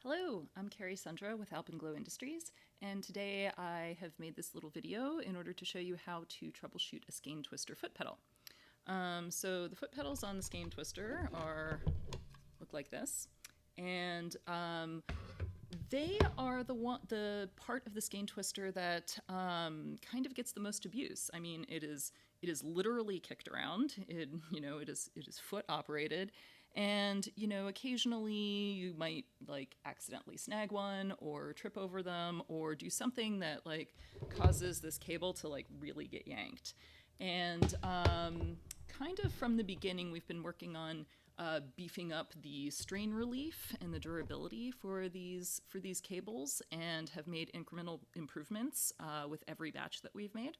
Hello, I'm Carrie Sundra with Alpenglow Industries, and today I have made this little video in order to show you how to troubleshoot a SkeinTwister foot pedal. So the foot pedals on the SkeinTwister look like this, and they are the part of the SkeinTwister that kind of gets the most abuse. I mean, it is literally kicked around. It is foot operated. And, occasionally you might accidentally snag one or trip over them or do something that causes this cable to really get yanked. And kind of from the beginning, we've been working on beefing up the strain relief and the durability for these cables, and have made incremental improvements with every batch that we've made.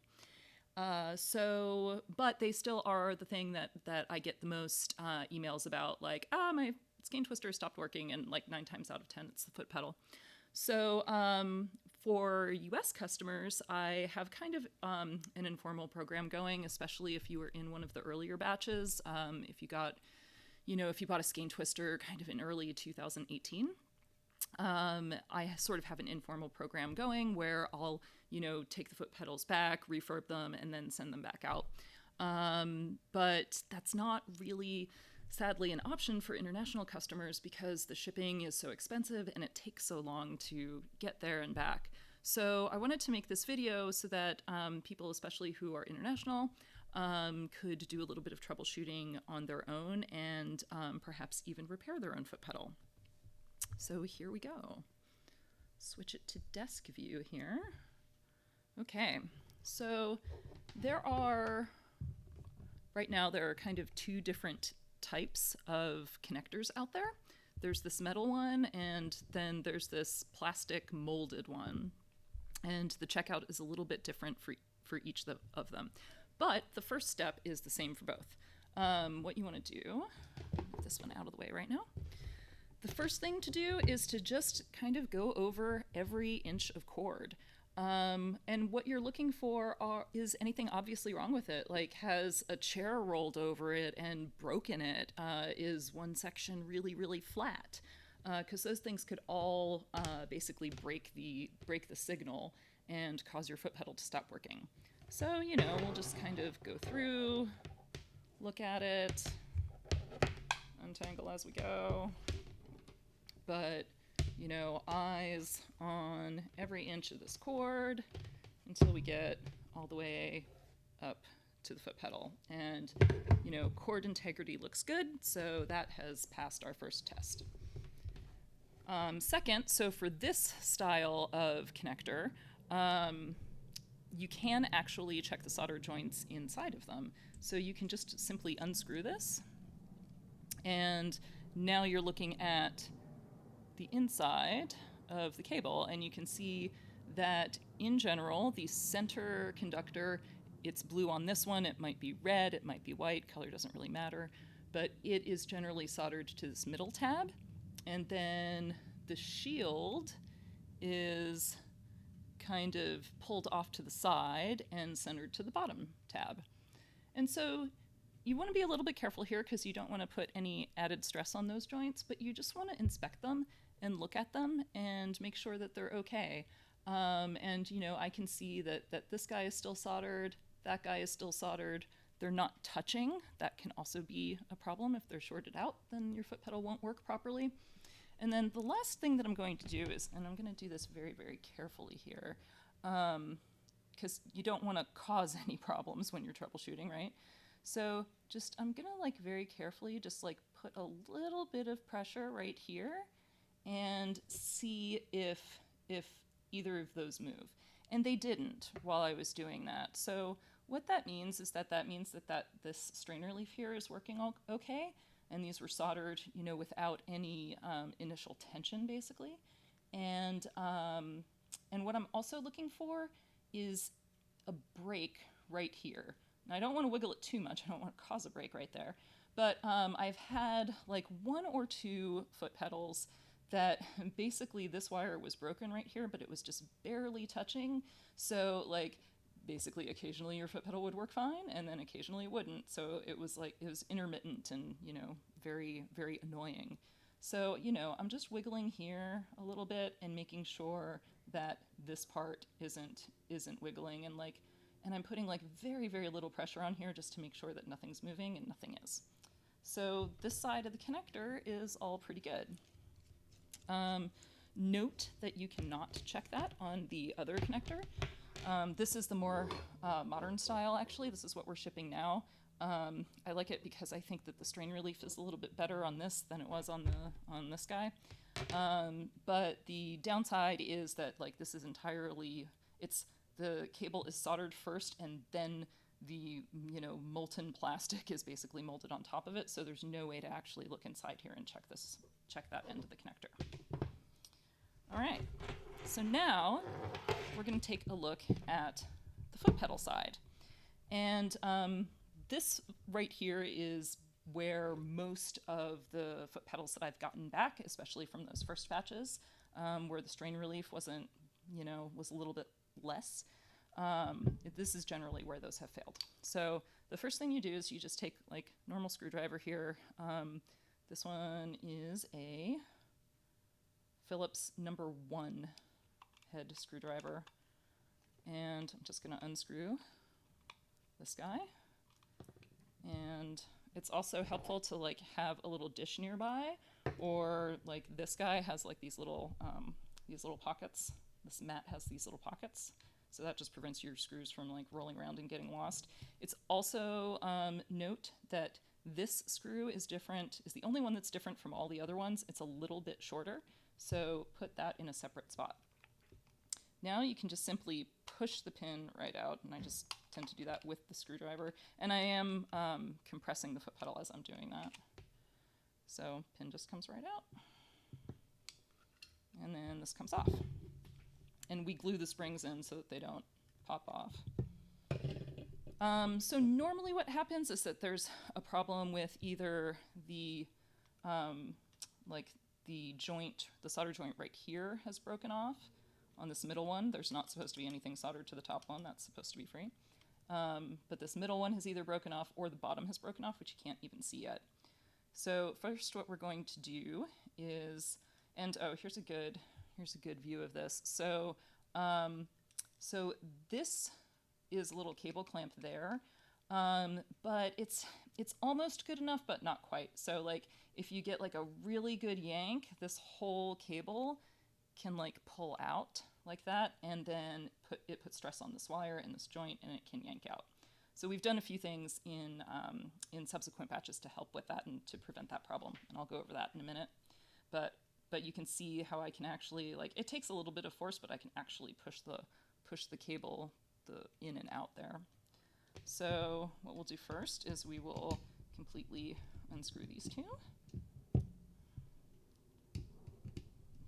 But they still are the thing that I get the most emails about, my SkeinTwister stopped working, and 9 times out of 10 it's the foot pedal. So for US customers, I have kind of an informal program going, especially if you were in one of the earlier batches. If you bought a SkeinTwister kind of in early 2018. I sort of have an informal program going where I'll, take the foot pedals back, refurb them, and then send them back out. But that's not really, sadly, an option for international customers because the shipping is so expensive and it takes so long to get there and back. So I wanted to make this video so that people, especially who are international, could do a little bit of troubleshooting on their own and perhaps even repair their own foot pedal. So here we go. Switch it to desk view here. Okay, so right now there are kind of 2 different types of connectors out there. There's this metal one, and then there's this plastic molded one. And the checkout is a little bit different for each of them. But the first step is the same for both. What you want to do, get this one out of the way right now. The first thing to do is to just kind of go over every inch of cord. And what you're looking for is anything obviously wrong with it, like has a chair rolled over it and broken it, is one section really, really flat, because those things could all basically break the signal and cause your foot pedal to stop working. So, we'll just kind of go through, look at it, untangle as we go. But, eyes on every inch of this cord until we get all the way up to the foot pedal. And, cord integrity looks good, so that has passed our first test. Second, so for this style of connector, you can actually check the solder joints inside of them. So you can just simply unscrew this, and now you're looking at the inside of the cable, and you can see that in general the center conductor, it's blue on this one, it might be red, it might be white, color doesn't really matter, but it is generally soldered to this middle tab, and then the shield is kind of pulled off to the side and centered to the bottom tab. And so you want to be a little bit careful here because you don't want to put any added stress on those joints, but you just want to inspect them and look at them and make sure that they're okay. And, I can see that this guy is still soldered, that guy is still soldered. They're not touching. That can also be a problem. If they're shorted out, then your foot pedal won't work properly. And then the last thing that I'm going to do is, and I'm going to do this very, very carefully here, because you don't want to cause any problems when you're troubleshooting, right? So I'm going to very carefully just put a little bit of pressure right here and see if either of those move. And they didn't while I was doing that. So what that means is that this strain relief here is working okay, and these were soldered, without any initial tension, basically. And what I'm also looking for is a break right here. Now, I don't want to wiggle it too much. I don't want to cause a break right there. But I've had 1 or 2 foot pedals that basically this wire was broken right here, but it was just barely touching. So basically occasionally your foot pedal would work fine, and then occasionally it wouldn't. So it was intermittent and, very, very annoying. So, I'm just wiggling here a little bit and making sure that this part isn't wiggling, and I'm putting like very, very little pressure on here just to make sure that nothing's moving, and nothing is. So this side of the connector is all pretty good. Note that you cannot check that on the other connector. This is the more modern style, actually. This is what we're shipping now. I like it because I think that the strain relief is a little bit better on this than it was on this guy. But the downside is that this is entirely, the cable is soldered first, and then the molten plastic is basically molded on top of it. So there's no way to actually look inside here and check that end of the connector. All right. So now we're going to take a look at the foot pedal side. And this right here is where most of the foot pedals that I've gotten back, especially from those first batches, where the strain relief wasn't, was a little bit less. This is generally where those have failed. So the first thing you do is you just take normal screwdriver here. This one is a Phillips #1 head screwdriver, and I'm just going to unscrew this guy. And it's also helpful to have a little dish nearby, or this guy has these little pockets. This mat has these little pockets, so that just prevents your screws from rolling around and getting lost. It's also note that this screw is the only one that's different from all the other ones. It's a little bit shorter, so put that in a separate spot. Now you can just simply push the pin right out, and I just tend to do that with the screwdriver. And I am compressing the foot pedal as I'm doing that. So pin just comes right out. And then this comes off. And we glue the springs in so that they don't pop off. So normally what happens is that there's a problem with either the joint, the solder joint right here has broken off. On this middle one, there's not supposed to be anything soldered to the top one. That's supposed to be free. But this middle one has either broken off or the bottom has broken off, which you can't even see yet. So first what we're going to do is, and here's a good view of this. So so this is a little cable clamp there, but it's almost good enough, but not quite. So if you get a really good yank, this whole cable can pull out like that, and then put stress on this wire and this joint, and it can yank out. So we've done a few things in subsequent batches to help with that and to prevent that problem, and I'll go over that in a minute. But you can see how I can actually it takes a little bit of force, but I can actually push the cable in and out there. So what we'll do first is we will completely unscrew these two.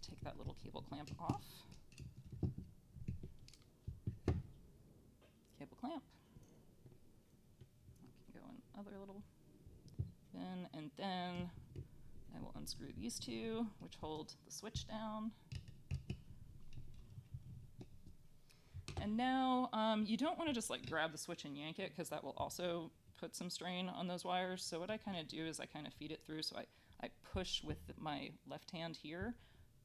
Take that little cable clamp off. Cable clamp. I can go in other little bin, and then I will unscrew these two, which hold the switch down. And now you don't want to just grab the switch and yank it, because that will also put some strain on those wires. So what I kind of do is I kind of feed it through. So I push with my left hand here,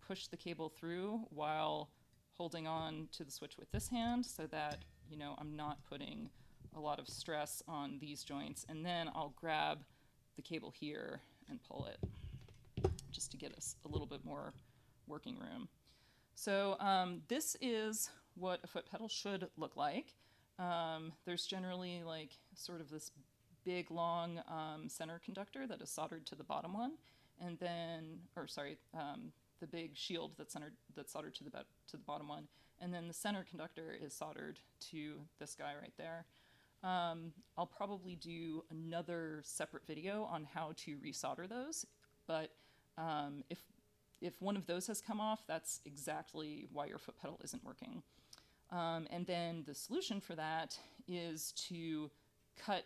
push the cable through while holding on to the switch with this hand, so that I'm not putting a lot of stress on these joints. And then I'll grab the cable here and pull it, just to get us a little bit more working room. So this is what a foot pedal should look like. There's generally sort of this big long center conductor that is soldered to the bottom one, and then, the big shield that's soldered to the bottom one, and then the center conductor is soldered to this guy right there. I'll probably do another separate video on how to resolder those, but if one of those has come off, that's exactly why your foot pedal isn't working. And then the solution for that is to cut,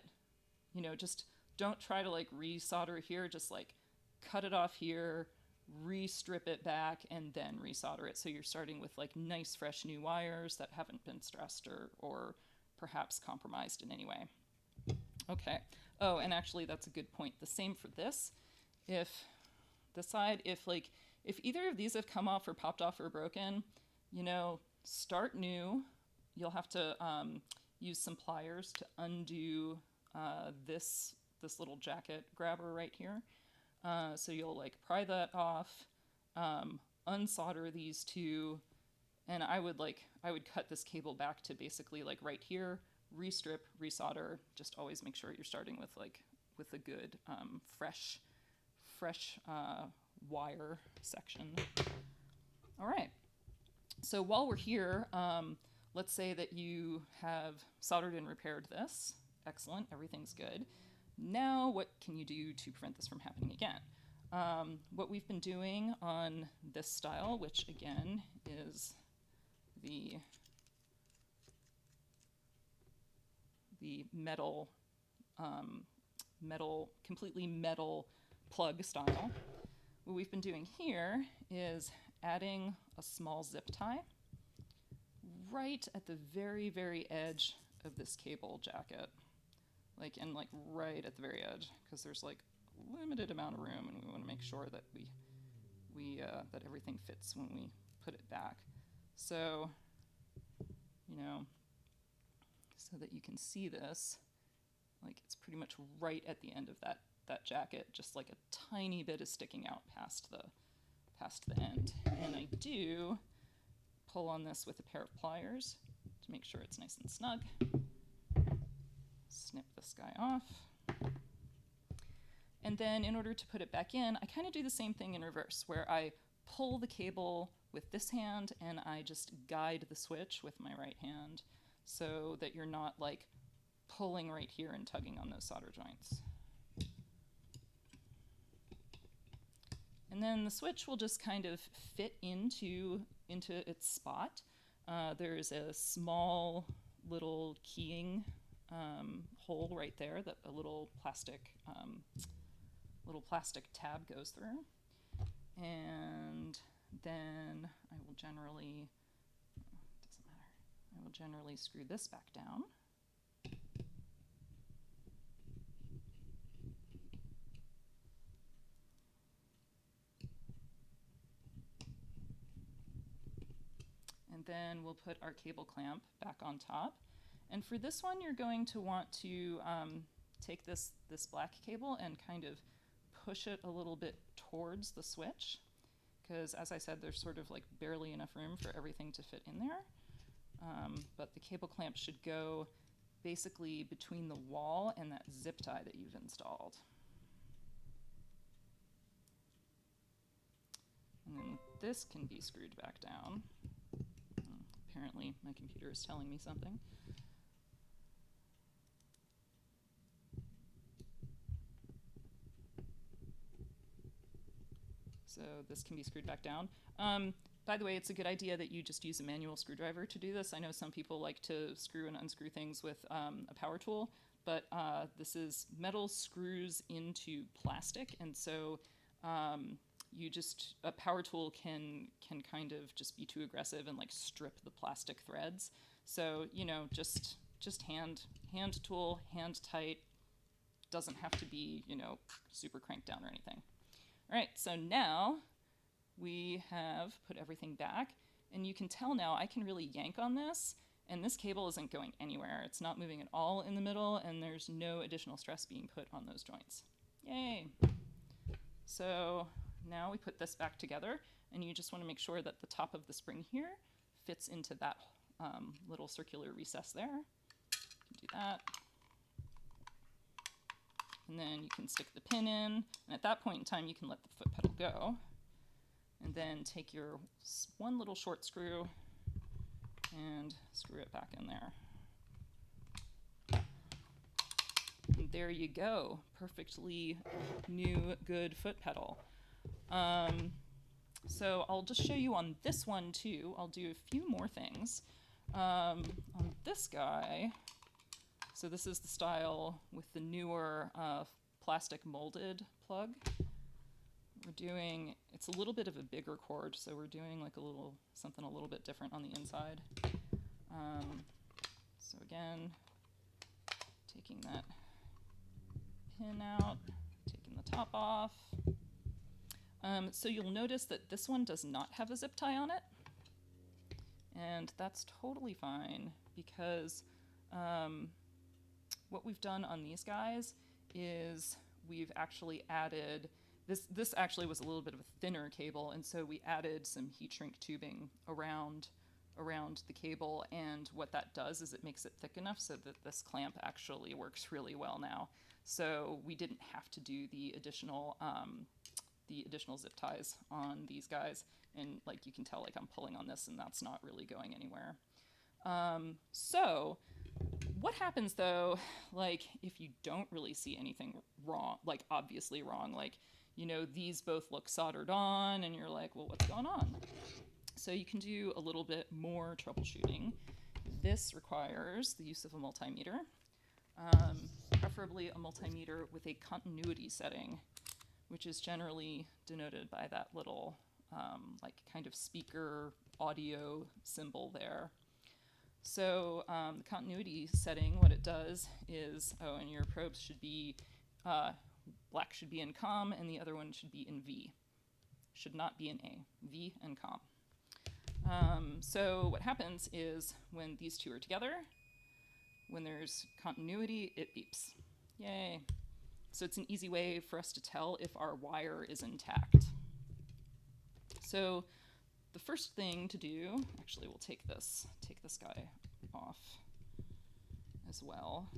just don't try to resolder here, just cut it off here, re-strip it back, and then resolder it. So you're starting with nice fresh new wires that haven't been stressed or perhaps compromised in any way. Okay. Oh, and actually that's a good point. The same for this. If this side. If either of these have come off or popped off or broken, you know, start new. You'll have to use some pliers to undo this little jacket grabber right here. So you'll like pry that off, unsolder these two, and I would cut this cable back to basically like right here, restrip, resolder. Just always make sure you're starting with a good fresh wire section. All right. So while we're here, let's say that you have soldered and repaired this. Excellent, everything's good. Now what can you do to prevent this from happening again? What we've been doing on this style, which again is the metal, completely metal plug style. What we've been doing here is adding a small zip tie right at the very, very edge of this cable jacket. Like right at the very edge, because there's like limited amount of room, and we want to make sure that that everything fits when we put it back. So, you know, so that you can see this, like it's pretty much right at the end of that jacket, just like a tiny bit is sticking out past the end. And I do pull on this with a pair of pliers to make sure it's nice and snug. Snip this guy off. And then in order to put it back in, I kind of do the same thing in reverse, where I pull the cable with this hand and I just guide the switch with my right hand so that you're not like pulling right here and tugging on those solder joints. And then the switch will just kind of fit into its spot. There's a small little keying hole right there that a little plastic tab goes through, and then I will generally screw this back down. And then we'll put our cable clamp back on top. And for this one, you're going to want to take this black cable and kind of push it a little bit towards the switch, because as I said, there's sort of like barely enough room for everything to fit in there. But the cable clamp should go basically between the wall and that zip tie that you've installed. And then this can be screwed back down. Apparently my computer is telling me something. So this can be screwed back down. By the way, it's a good idea that you just use a manual screwdriver to do this. I know some people like to screw and unscrew things with a power tool, but this is metal screws into plastic, and so a power tool can kind of just be too aggressive and like strip the plastic threads. So, you know, just hand tool, hand tight, doesn't have to be, you know, super cranked down or anything. All right, so now we have put everything back, and you can tell now I can really yank on this, and this cable isn't going anywhere. It's not moving at all in the middle, and there's no additional stress being put on those joints. Yay! So now we put this back together, and you just want to make sure that the top of the spring here fits into that little circular recess there. You can do that. And then you can stick the pin in, and at that point in time you can let the foot pedal go. And then take your one little short screw and screw it back in there. And there you go, perfectly new, good foot pedal. So I'll just show you on this one too. I'll do a few more things. On this guy, so this is the style with the newer plastic molded plug. It's a little bit of a bigger cord, so we're doing like something a little bit different on the inside. So again, taking that pin out, taking the top off. So you'll notice that this one does not have a zip tie on it. And that's totally fine because what we've done on these guys is we've actually added, this actually was a little bit of a thinner cable, and so we added some heat shrink tubing around the cable, and what that does is it makes it thick enough so that this clamp actually works really well now. So we didn't have to do the additional zip ties on these guys, and like you can tell, like I'm pulling on this and that's not really going anywhere. So what happens though, like if you don't really see anything wrong, like obviously wrong, like, you know, these both look soldered on and you're like, well, what's going on? So you can do a little bit more troubleshooting. This requires the use of a multimeter, preferably a multimeter with a continuity setting, which is generally denoted by that little like kind of speaker audio symbol there. So the continuity setting, what it does is, and your probes should be, black should be in COM and the other one should be in V. Should not be in A, V and COM. So what happens is when these two are together, when there's continuity, it beeps. Yay. So it's an easy way for us to tell if our wire is intact. So the first thing to do, actually we'll take this guy off as well,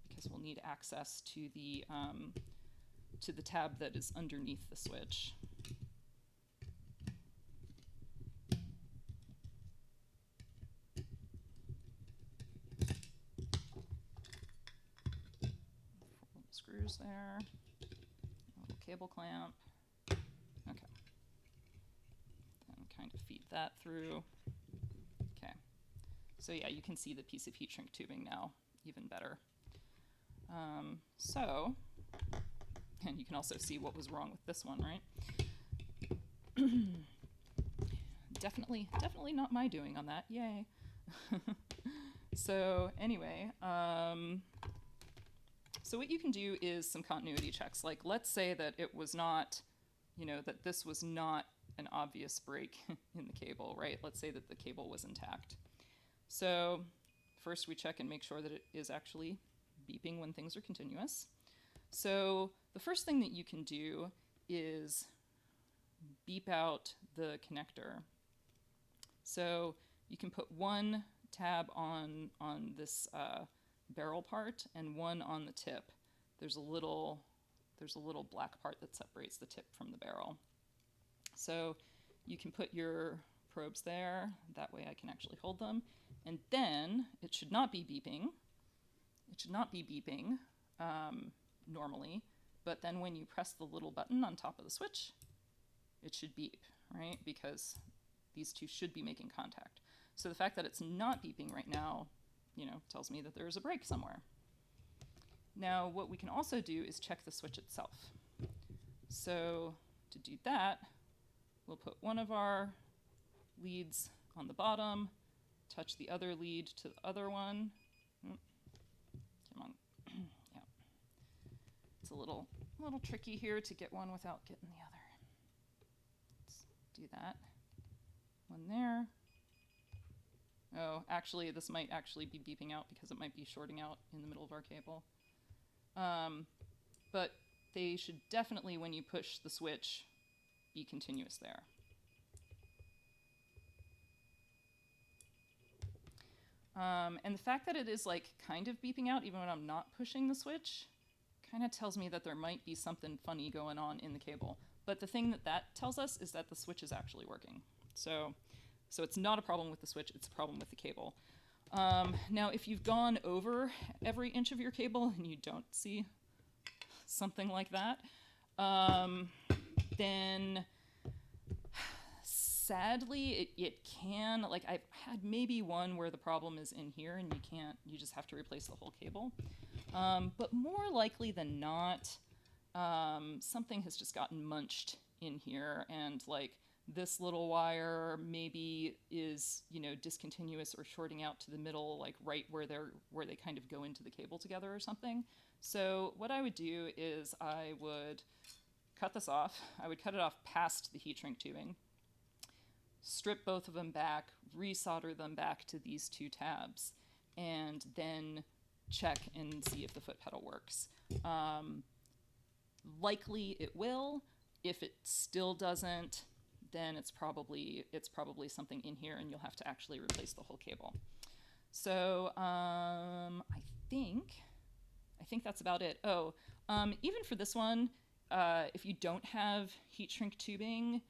because we'll need access to the tab that is underneath the switch. Screws there, a little cable clamp. Okay. And kind of feed that through. Okay. So yeah, you can see the piece of heat shrink tubing now even better. And you can also see what was wrong with this one, right? Definitely not my doing on that. Yay. So anyway, so what you can do is some continuity checks. Like, let's say that it was not, you know, that this was not an obvious break in the cable, right? Let's say that the cable was intact. So first we check and make sure that it is actually beeping when things are continuous. So the first thing that you can do is beep out the connector. So you can put one tab on this barrel part and one on the tip. There's a little black part that separates the tip from the barrel. So you can put your probes there. That way I can actually hold them. And then it should not be beeping. It should not be beeping normally. But then when you press the little button on top of the switch, it should beep, right? Because these two should be making contact. So the fact that it's not beeping right now, you know, tells me that there's a break somewhere. Now, what we can also do is check the switch itself. So to do that, we'll put one of our leads on the bottom, touch the other lead to the other one. Come on. Yeah. It's a little tricky here to get one without getting the other. Let's do that. One there. Oh, actually, this might actually be beeping out because it might be shorting out in the middle of our cable. But they should definitely, when you push the switch, be continuous there. And the fact that it is like kind of beeping out even when I'm not pushing the switch kind of tells me that there might be something funny going on in the cable. But the thing that tells us is that the switch is actually working. So it's not a problem with the switch, it's a problem with the cable. Now, if you've gone over every inch of your cable and you don't see something like that, then sadly it can, like I've had maybe one where the problem is in here and you just have to replace the whole cable. But more likely than not, something has just gotten munched in here, and like this little wire maybe is, you know, discontinuous or shorting out to the middle, like right where they kind of go into the cable together or something. So what I would do is I would cut this off, I would cut it off past the heat shrink tubing, strip both of them back, resolder them back to these two tabs, and then check and see if the foot pedal works. Likely it will. If it still doesn't, then it's probably something in here, and you'll have to actually replace the whole cable. So I think that's about it. Oh, even for this one, if you don't have heat shrink tubing,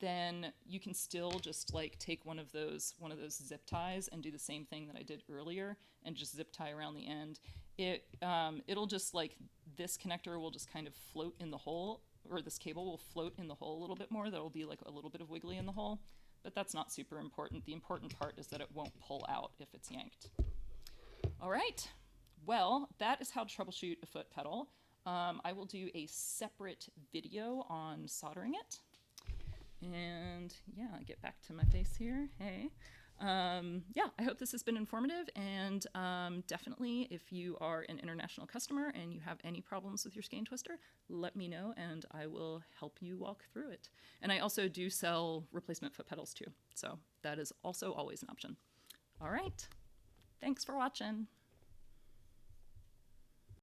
then you can still just like take one of those zip ties and do the same thing that I did earlier and just zip tie around the end. It'll just like, this connector will just kind of float in the hole, or this cable will float in the hole a little bit more. There'll be like a little bit of wiggly in the hole, but that's not super important. The important part is that it won't pull out if it's yanked. All right, well, that is how to troubleshoot a foot pedal. I will do a separate video on soldering it. And yeah, get back to my face here. Hey. Yeah, I hope this has been informative, and definitely if you are an international customer and you have any problems with your SkeinTwister, let me know and I will help you walk through it. And I also do sell replacement foot pedals too, so that is also always an option. All right, thanks for watching.